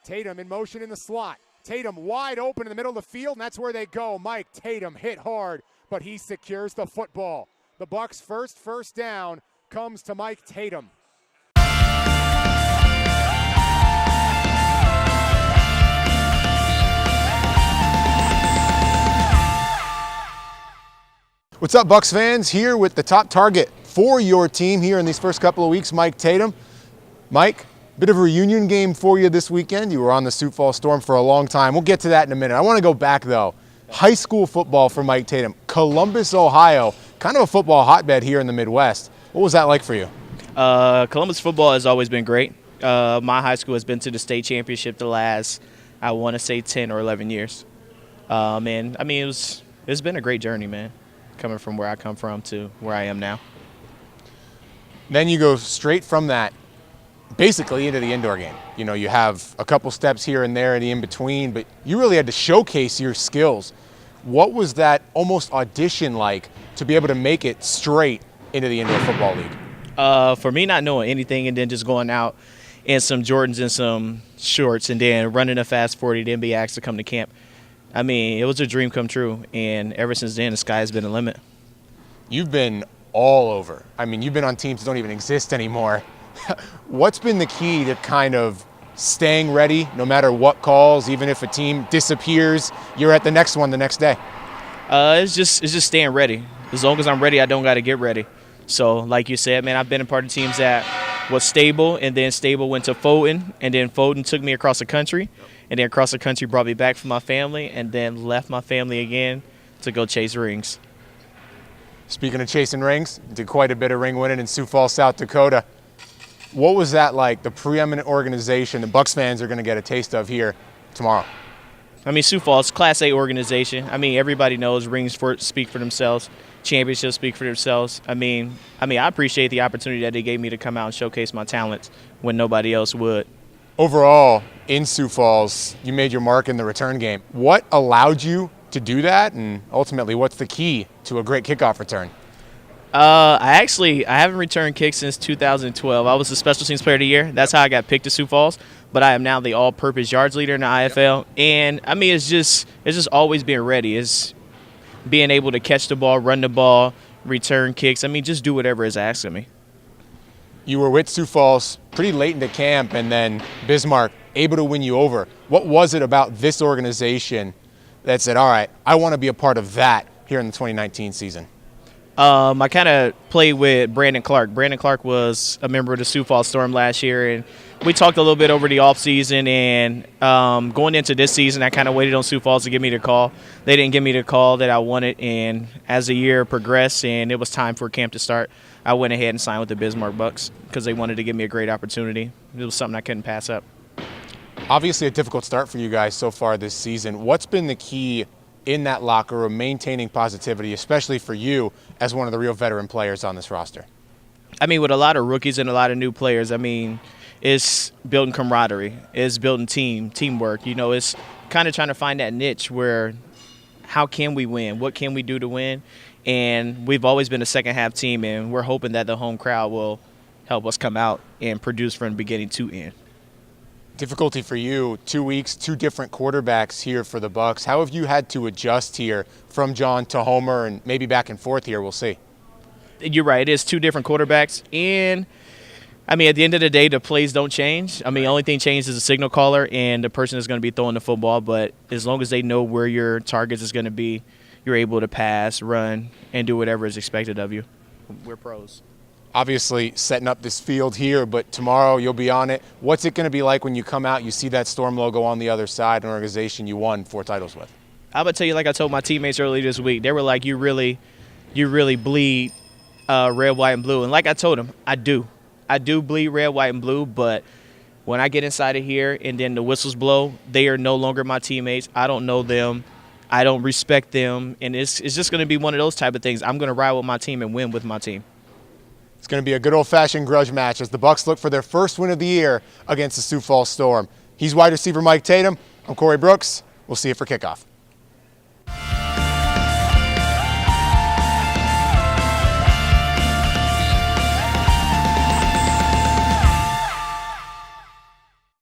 Tatum in motion in the slot. Tatum wide open in the middle of the field, and that's where they go. Mike Tatum hit hard, but he secures the football. The Bucks' first down comes to Mike Tatum. What's up, Bucks fans? Here with the top target for your team here in these first couple of weeks, Mike Tatum. Mike, bit of a reunion game for you this weekend. You were on the Sioux Falls Storm for a long time. We'll get to that in a minute. I want to go back, though. High school football for Mike Tatum. Columbus, Ohio, kind of a football hotbed here in the Midwest. What was that like for you? Columbus football has always been great. My high school has been to the state championship the last, I want to say, 10 or 11 years. And, I mean, it's been a great journey, man, coming from where I come from to where I am now. Then you go straight from that basically into the indoor game. You know, you have a couple steps here and there in the in-between, but you really had to showcase your skills. What was that almost audition like to be able to make it straight into the indoor football league? For me, not knowing anything and then just going out in some Jordans and some shorts and then running a fast 40, then be asked to come to camp. I mean, it was a dream come true, and ever since then, the sky has been the limit. You've been all over. I mean, you've been on teams that don't even exist anymore. What's been the key to kind of staying ready no matter what calls, even if a team disappears, you're at the next one the next day? It's just staying ready. As long as I'm ready, I don't got to get ready. So, like you said, man, I've been a part of teams that was stable, and then stable went to Fulton, and then Fulton took me across the country, and then across the country brought me back for my family, and then left my family again to go chase rings. Speaking of chasing rings, did quite a bit of ring winning in Sioux Falls, South Dakota. What was that like, the preeminent organization the Bucks fans are going to get a taste of here tomorrow? I mean, Sioux Falls, Class A organization. I mean, everybody knows rings speak for themselves. Championships speak for themselves. I mean, I appreciate the opportunity that they gave me to come out and showcase my talents when nobody else would. Overall, in Sioux Falls, you made your mark in the return game. What allowed you to do that, and ultimately, what's the key to a great kickoff return? I haven't returned kicks since 2012. I was the Special Teams Player of the Year. That's how I got picked to Sioux Falls. But I am now the all-purpose yards leader in the IFL. And, I mean, it's just always being ready. It's being able to catch the ball, run the ball, return kicks. I mean, just do whatever is asked of me. You were with Sioux Falls pretty late into camp, and then Bismarck able to win you over. What was it about this organization that said, all right, I want to be a part of that here in the 2019 season? I kind of played with Brandon Clark. Brandon Clark was a member of the Sioux Falls Storm last year, and we talked a little bit over the offseason. And going into this season, I kind of waited on Sioux Falls to give me the call. They didn't give me the call that I wanted, and as the year progressed and it was time for camp to start, I went ahead and signed with the Bismarck Bucks because they wanted to give me a great opportunity. It was something I couldn't pass up. Obviously a difficult start for you guys so far this season. What's been the key in that locker room, maintaining positivity, especially for you as one of the real veteran players on this roster? I mean, with a lot of rookies and a lot of new players, I mean, it's building camaraderie. It's building teamwork. You know, it's kind of trying to find that niche where how can we win? What can we do to win? And we've always been a second-half team, and we're hoping that the home crowd will help us come out and produce from beginning to end. Difficulty for you, 2 weeks, two different quarterbacks here for the Bucks. How have you had to adjust here from John to Homer and maybe back and forth here? We'll see. You're right. It is two different quarterbacks. And, I mean, at the end of the day, the plays don't change. I mean, the only thing changes is the signal caller and the person that's going to be throwing the football. But as long as they know where your targets is going to be, you're able to pass, run, and do whatever is expected of you. We're pros. Obviously setting up this field here, but tomorrow you'll be on it. What's it going to be like when you come out, you see that Storm logo on the other side, an organization you won 4 titles with? I'm going to tell you, like I told my teammates earlier this week, they were like, you really bleed red, white, and blue. And like I told them, I do. I do bleed red, white, and blue, but when I get inside of here and then the whistles blow, they are no longer my teammates. I don't know them. I don't respect them. And it's just going to be one of those type of things. I'm going to ride with my team and win with my team. It's going to be a good old-fashioned grudge match as the Bucks look for their first win of the year against the Sioux Falls Storm. He's wide receiver Mike Tatum. I'm Corey Brooks. We'll see you for kickoff.